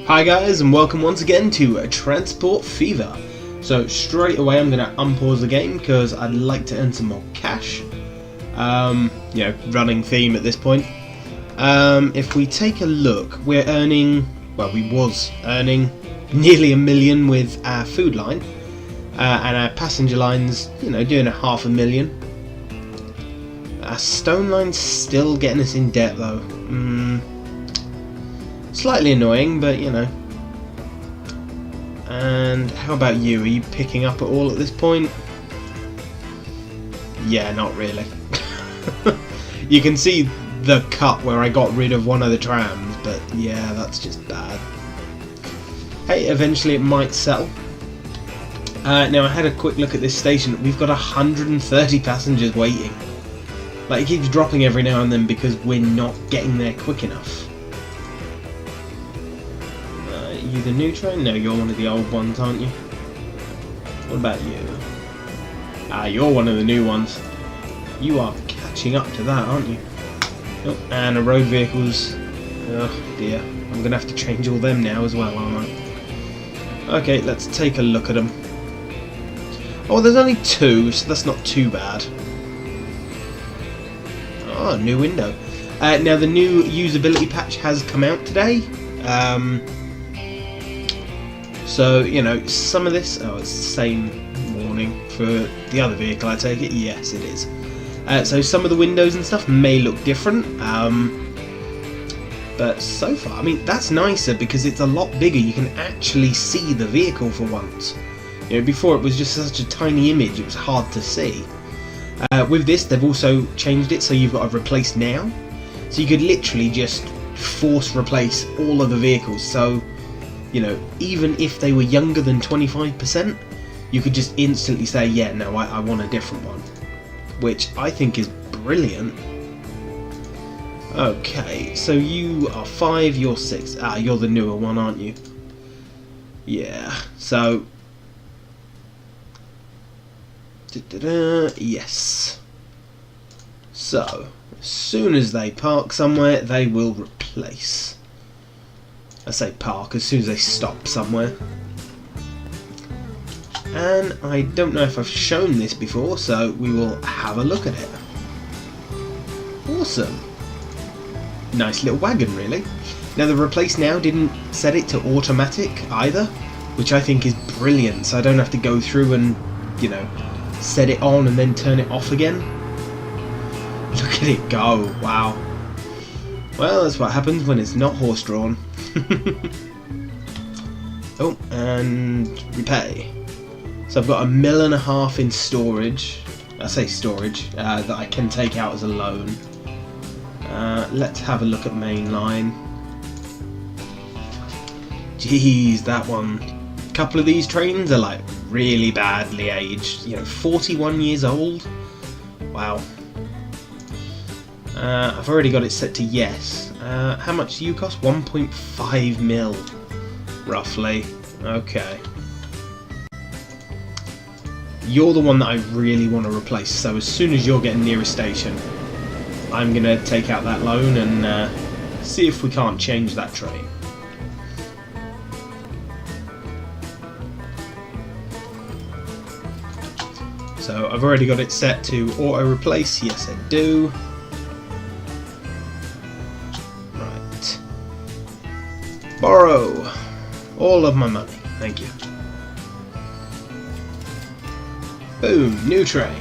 Hi guys, and welcome once again to Transport Fever. So straight away I'm going to unpause the game because I'd like to earn some more cash. Running theme at this point. If we take a look, we're earning, well, we was earning nearly $1 million with our food line. And our passenger line's, doing $500,000. Our stone line's still getting us in debt though. Slightly annoying, but And how about you? Are you picking up at all at this point? Yeah, not really. You can see the cut where I got rid of one of the trams, but yeah, that's just bad. Hey, eventually it might settle. Now I had a quick look at this station. We've got 130 passengers waiting. Like, it keeps dropping every now and then because we're not getting there quick enough. You the new train? No, you're one of the old ones, aren't you? What about you? You're one of the new ones. You are catching up to that, aren't you? Oh, and the road vehicles. Oh dear, I'm gonna have to change all them now as well, aren't I? Okay, let's take a look at them. Oh, there's only two, so that's not too bad. Oh, new window. Now the new usability patch has come out today. So, some of this... Oh, it's the same warning for the other vehicle, I take it? Yes, it is. So some of the windows and stuff may look different. But so far, I mean, that's nicer because it's a lot bigger. You can actually see the vehicle for once. Before it was just such a tiny image, it was hard to see. With this, they've also changed it so you've got to replace now. So you could literally just force replace all of the vehicles. So... even if they were younger than 25%, you could just instantly say, yeah, no, I want a different one. Which I think is brilliant. Okay, so you are 5, you're 6. You're the newer one, aren't you? Yeah, so... Yes. So, as soon as they park somewhere, they will replace. I say park as soon as they stop somewhere. And I don't know if I've shown this before, so we will have a look at it. Awesome. Nice little wagon, really. Now the replace now didn't set it to automatic either, which I think is brilliant, so I don't have to go through and, set it on and then turn it off again. Look at it go, wow. Well, that's what happens when it's not horse-drawn. Oh, and repay. So I've got $1.5 million in storage. I say storage, that I can take out as a loan. Let's have a look at mainline. Jeez, that one. A couple of these trains are like really badly aged. 41 years old. Wow. I've already got it set to yes. How much do you cost? 1.5 mil, roughly. Okay. You're the one that I really want to replace, so as soon as you're getting near a station, I'm going to take out that loan and see if we can't change that train. So I've already got it set to auto replace. Yes, I do. Borrow all of my money, thank you. Boom, new train.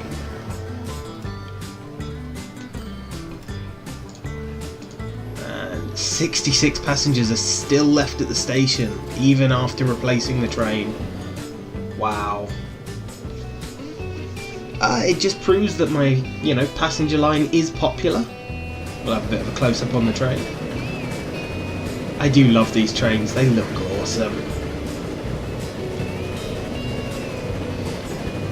And 66 passengers are still left at the station, even after replacing the train. Wow. It just proves that my, passenger line is popular. We'll have a bit of a close-up on the train. I do love these trains, they look awesome.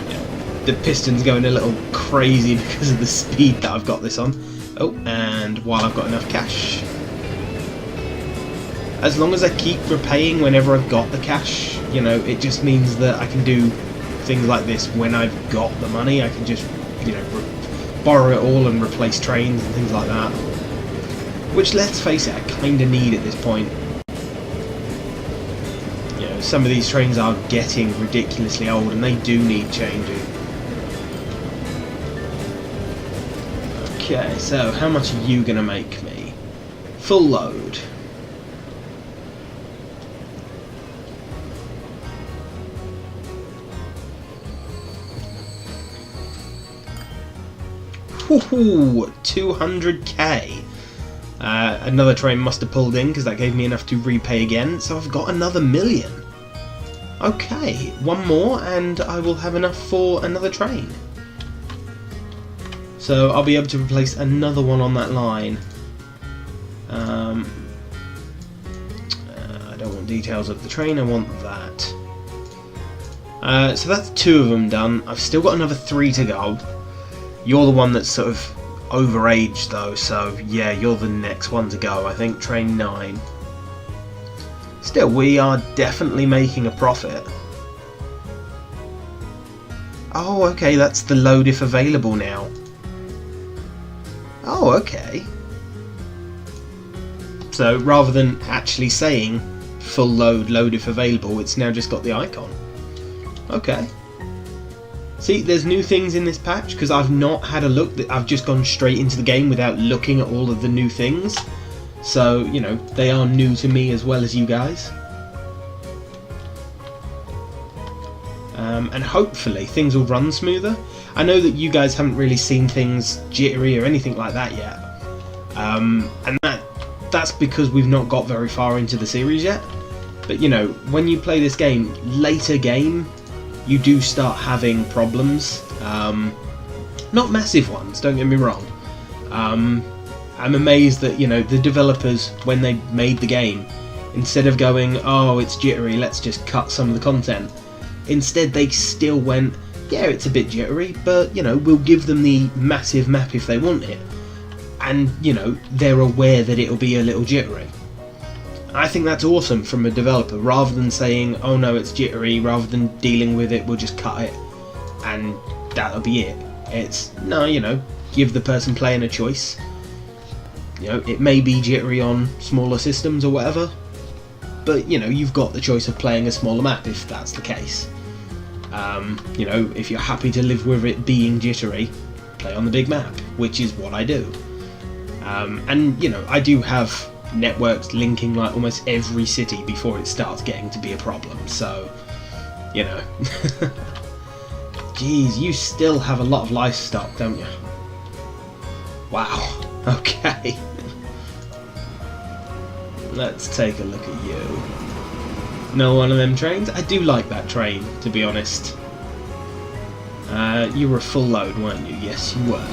Yeah, the piston's going a little crazy because of the speed that I've got this on. Oh, and while I've got enough cash. As long as I keep repaying whenever I've got the cash, it just means that I can do things like this when I've got the money. I can just, borrow it all and replace trains and things like that. Which, let's face it, I kind of need at this point. some of these trains are getting ridiculously old and they do need changing. Okay, so how much are you going to make me? Full load. Woohoo! 200k. Another train must have pulled in because that gave me enough to repay again, so I've got another 1,000,000. Okay, one more and I will have enough for another train. So I'll be able to replace another one on that line. I don't want details of the train, I want that. So that's 2 of them done. I've still got another 3 to go. You're the one that's sort of overaged though, so yeah, you're the next one to go, I think, train 9. Still, we are definitely making a profit. Oh, okay, that's the load if available now. Oh, okay. So rather than actually saying full load, load if available, it's now just got the icon. Okay. See, there's new things in this patch because I've not had a look. I've just gone straight into the game without looking at all of the new things. So, you know, they are new to me as well as you guys. And hopefully things will run smoother. I know that you guys haven't really seen things jittery or anything like that yet. And that's because we've not got very far into the series yet. But, you know, when you play this game, later game, you do start having problems. Not massive ones, don't get me wrong. I'm amazed that, you know, the developers, when they made the game, instead of going, oh, it's jittery, let's just cut some of the content, instead they still went, yeah, it's a bit jittery, but, you know, we'll give them the massive map if they want it. And, you know, they're aware that it'll be a little jittery. I think that's awesome from a developer, rather than saying, oh no, it's jittery, rather than dealing with it, we'll just cut it and that'll be it. It's, no, you know, give the person playing a choice. You know, it may be jittery on smaller systems or whatever, but, you know, you've got the choice of playing a smaller map if that's the case. You know, if you're happy to live with it being jittery, play on the big map, which is what I do. And, you know, I do have networks linking like almost every city before it starts getting to be a problem, so, you know. Jeez, you still have a lot of livestock, don't you? Wow, okay. Let's take a look at you. Another one of them trains? I do like that train, to be honest. You were a full load, weren't you? Yes, you were.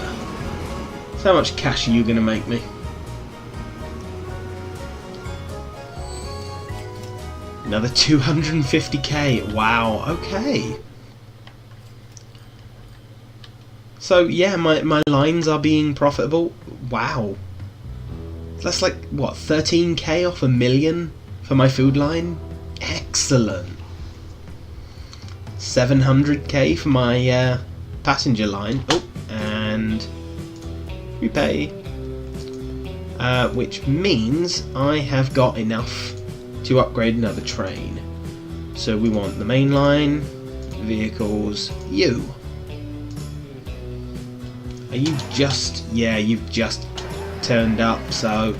So how much cash are you going to make me? Another 250k. Wow, okay. So yeah, my lines are being profitable. Wow. That's like, what, 13k off 1,000,000 for my food line? Excellent. 700k for my passenger line. Oh, and repay. Which means I have got enough to upgrade another train. So we want the main line, vehicles, you. Are you just... yeah, you've just turned up, so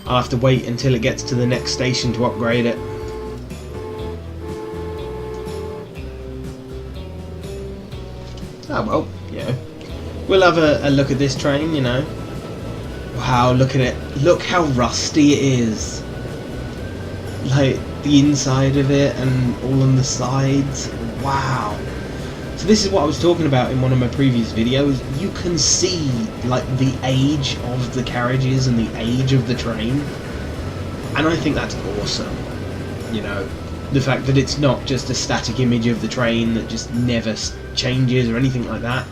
I'll have to wait until it gets to the next station to upgrade it. Oh well, yeah. We'll have a look at this train, you know. Wow, look at it. Look how rusty it is. Like, the inside of it and all on the sides. Wow. So this is what I was talking about in one of my previous videos. You can see, like, the age of the carriages and the age of the train. And I think that's awesome. You know, the fact that it's not just a static image of the train that just never changes or anything like that.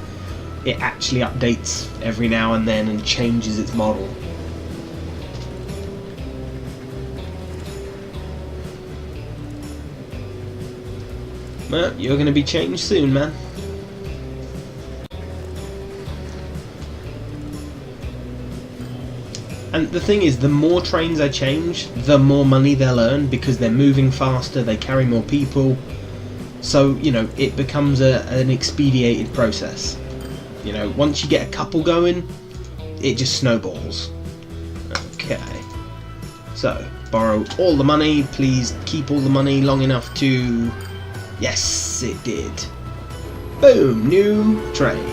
It actually updates every now and then and changes its model. Well, you're going to be changed soon, man. And the thing is, the more trains I change, the more money they'll earn, because they're moving faster, they carry more people. So, you know, it becomes an expedited process. You know, once you get a couple going, it just snowballs. Okay. So, borrow all the money. Please keep all the money long enough to... Yes, it did. Boom, new train.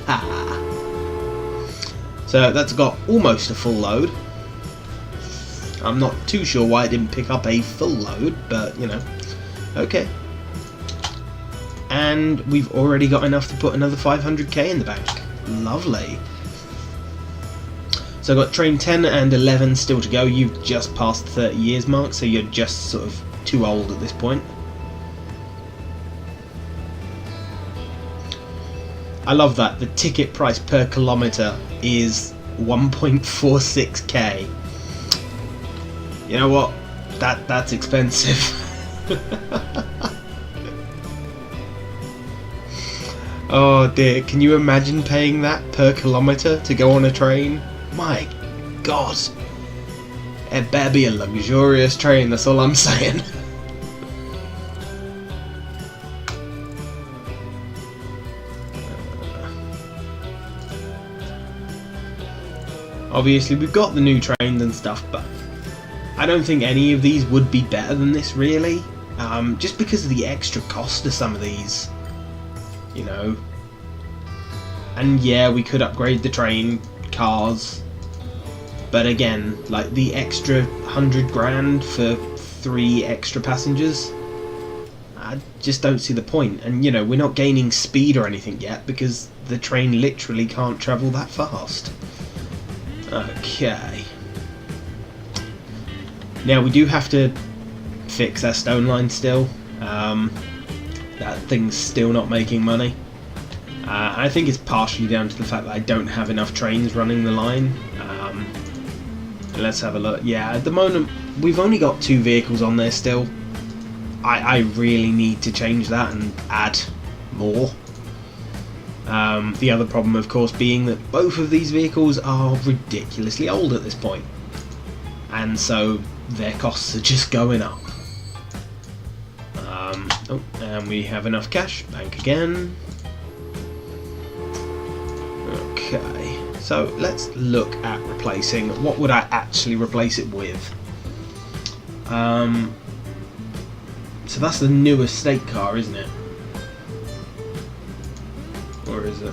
Haha. So that's got almost a full load. I'm not too sure why it didn't pick up a full load, but you know, okay. And we've already got enough to put another 500k in the bank. Lovely. So I've got train 10 and 11 still to go. You've just passed the 30 years mark, so you're just sort of too old at this point. I love that. The ticket price per kilometre is 1.46k. You know what? That's expensive. Oh dear, can you imagine paying that per kilometre to go on a train? My god. It better be a luxurious train, that's all I'm saying. Obviously we've got the new trains and stuff, but I don't think any of these would be better than this, really. Just because of the extra cost of some of these, you know. And yeah, we could upgrade the train cars, but again, like the extra 100 grand for 3 extra passengers, I just don't see the point. And you know, we're not gaining speed or anything yet because the train literally can't travel that fast. Okay. Now we do have to fix our stone line still. That thing's still not making money. I think it's partially down to the fact that I don't have enough trains running the line. Let's have a look. Yeah, at the moment we've only got 2 vehicles on there still. I really need to change that and add more. The other problem, of course, being that both of these vehicles are ridiculously old at this point, and so their costs are just going up. Oh, and we have enough cash. Bank again. Okay, so let's look at replacing. What would I actually replace it with? So that's the new estate car, isn't it? Or is it?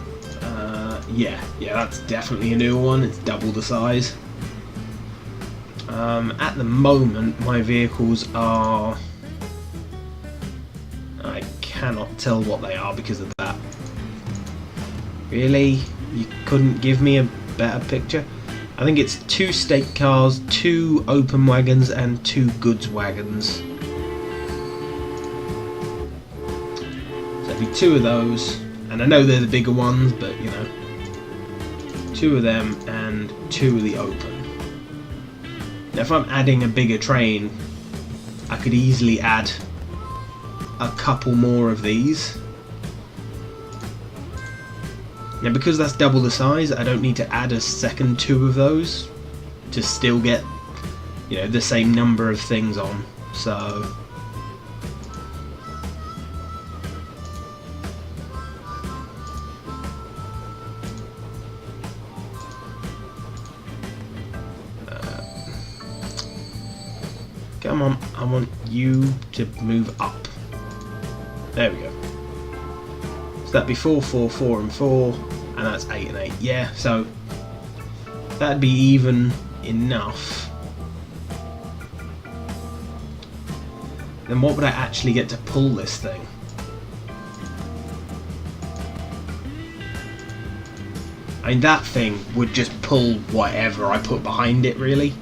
Yeah, that's definitely a new one. It's double the size. At the moment, my vehicles are... I cannot tell what they are because of that. Really? You couldn't give me a better picture? I think it's 2 state cars, 2 open wagons, and 2 goods wagons. So it'd be 2 of those. And I know they're the bigger ones, but you know, 2 of them and 2 of the open. Now if I'm adding a bigger train, I could easily add a couple more of these. Now because that's double the size, I don't need to add a second 2 of those to still get, you know, the same number of things on. So come on, I want you to move up. There we go. So that'd be 4, 4, 4 and 4, and that's 8 and 8. Yeah, so that'd be even enough. Then what would I actually get to pull this thing? I mean, that thing would just pull whatever I put behind it, really.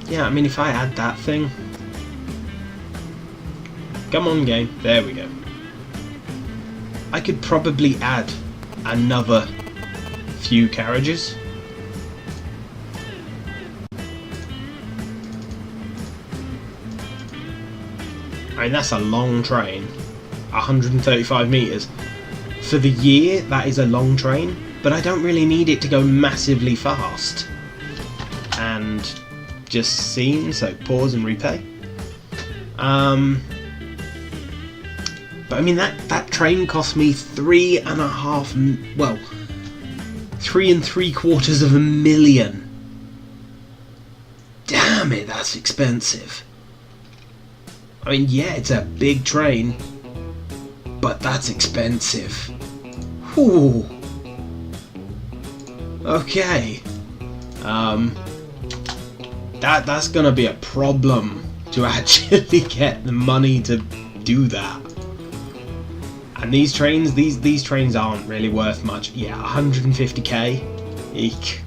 Yeah, I mean, if I add that thing... Come on, game. There we go. I could probably add another few carriages. I mean, that's a long train. 135 metres. For the year, that is a long train, but I don't really need it to go massively fast. And just seen, so pause and repay. But I mean, that train cost me 3.75 million. Damn it, that's expensive. I mean, yeah, it's a big train, but that's expensive. Whew. Okay. That's gonna be a problem to actually get the money to do that. And these trains, these trains aren't really worth much. Yeah, 150k. Eek.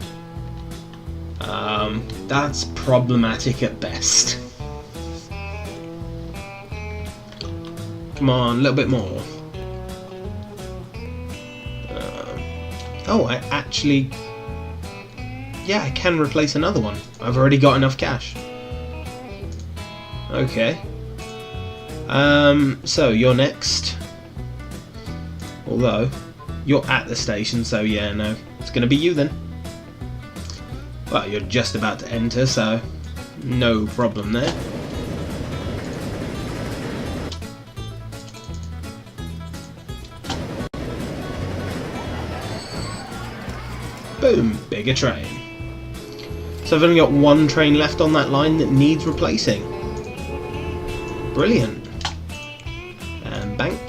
That's problematic at best. Come on, a little bit more. Oh, I actually... Yeah, I can replace another one. I've already got enough cash. Okay. So, you're next. Although, you're at the station, so yeah, no. It's gonna be you then. Well, you're just about to enter, so no problem there. Boom, bigger train. So I've only got one train left on that line that needs replacing. Brilliant. And bank.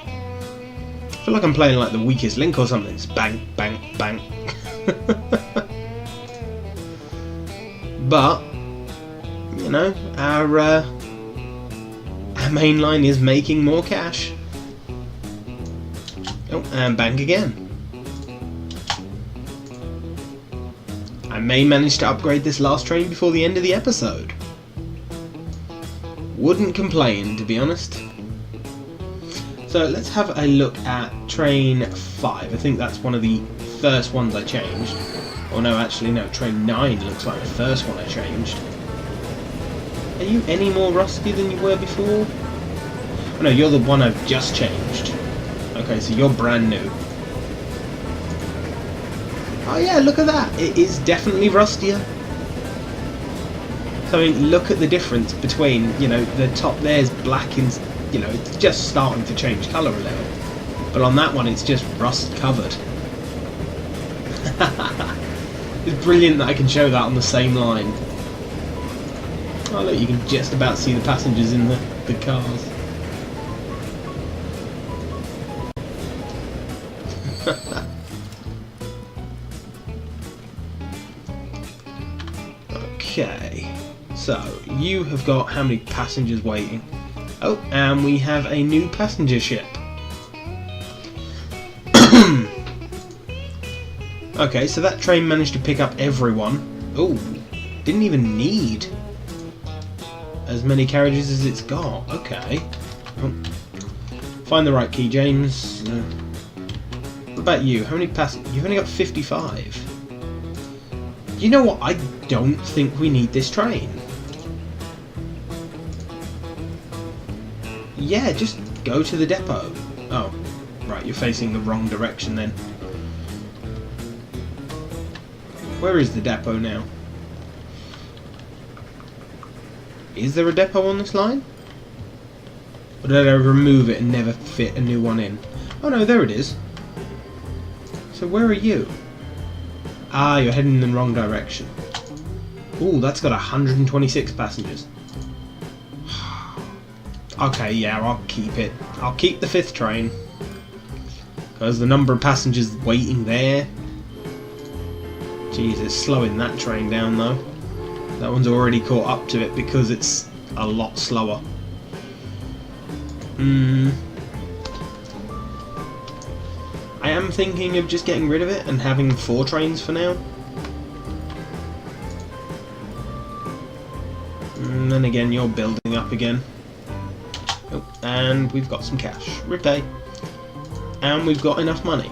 I feel like I'm playing like the weakest link or something. It's bank, bank, bank. But, you know, our main line is making more cash. Oh, and bank again. I may manage to upgrade this last train before the end of the episode. Wouldn't complain, to be honest. So let's have a look at train 5. I think that's one of the first ones I changed. Oh no, actually no, train 9 looks like the first one I changed. Are you any more rusty than you were before? Oh no, you're the one I've just changed. Okay, so you're brand new. Oh yeah, look at that. It is definitely rustier. So I mean, look at the difference between, you know, the top there's black and, you know, it's just starting to change colour a little. But on that one, it's just rust covered. It's brilliant that I can show that on the same line. Oh look, you can just about see the passengers in the cars. Okay, so you have got how many passengers waiting? Oh, and we have a new passenger ship. Okay, so that train managed to pick up everyone. Oh, didn't even need as many carriages as it's got. Okay. Oh. Find the right key, James. What about you? How many passengers? You've only got 55. You know what? I don't think we need this train. Yeah, just go to the depot. Oh, right, you're facing the wrong direction then. Where is the depot now? Is there a depot on this line? Or did I remove it and never fit a new one in? Oh no, there it is. So where are you? Ah, you're heading in the wrong direction. Ooh, that's got 126 passengers. Okay, yeah, I'll keep it. I'll keep the 5th train. Because the number of passengers waiting there... Jeez, it's slowing that train down though. That one's already caught up to it because it's a lot slower. I am thinking of just getting rid of it and having 4 trains for now. And then again, you're building up again. Oh, and we've got some cash. Repay. And we've got enough money.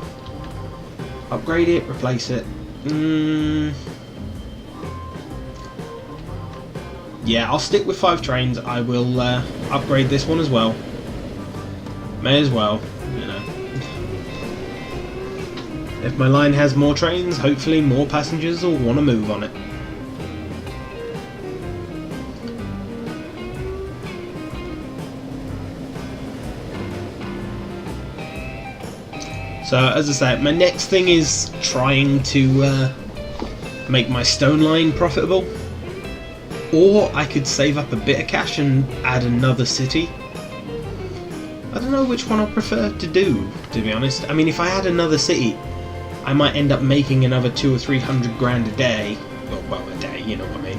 Upgrade it, replace it. yeah, I'll stick with 5 trains. I will upgrade this one as well. May as well, you know. If my line has more trains, hopefully more passengers will want to move on it. So, as I say, my next thing is trying to make my stone line profitable. Or I could save up a bit of cash and add another city. I don't know which one I prefer to do, to be honest. I mean, if I add another city, I might end up making another 200 or 300 grand a day. Well, a day, you know what I mean.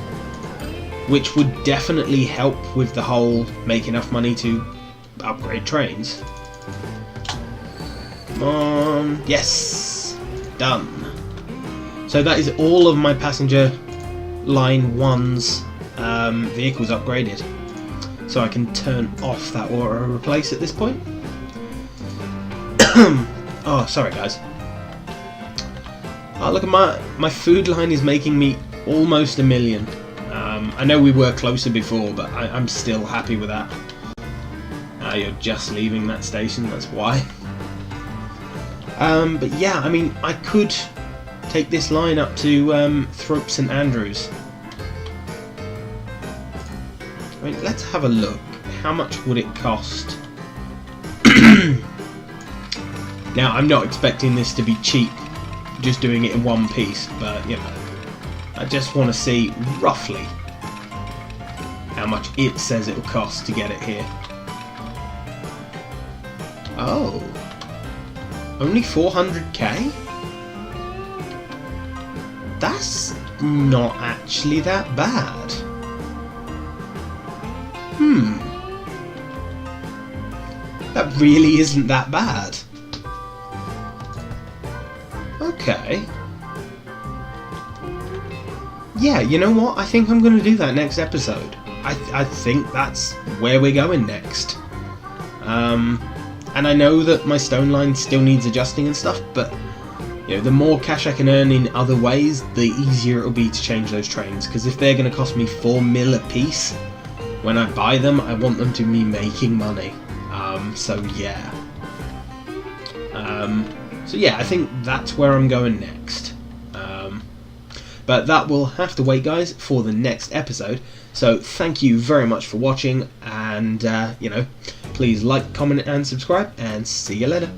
Which would definitely help with the whole make enough money to upgrade trains. Come on, yes, done. So that is all of my passenger line 1's vehicles upgraded. So I can turn off that auto replace at this point. Oh, sorry guys. Oh, look at my food line is making me almost $1 million. I know we were closer before, but I'm still happy with that. You're just leaving that station, that's why. But yeah, I mean, I could take this line up to Thorpe St Andrews. I mean, let's have a look. How much would it cost? Now, I'm not expecting this to be cheap, just doing it in one piece, but, you know, I just want to see roughly how much it says it will cost to get it here. Oh. Only 400k? That's not actually that bad. That really isn't that bad. Okay. Yeah, you know what? I think I'm going to do that next episode. I think that's where we're going next. And I know that my stone line still needs adjusting and stuff, but you know, the more cash I can earn in other ways, the easier it'll be to change those trains. Because if they're going to cost me 4 mil a piece, when I buy them, I want them to be making money. So yeah. So yeah, I think that's where I'm going next. But that will have to wait, guys, for the next episode. So thank you very much for watching, and you know, please like, comment, and subscribe, and see you later.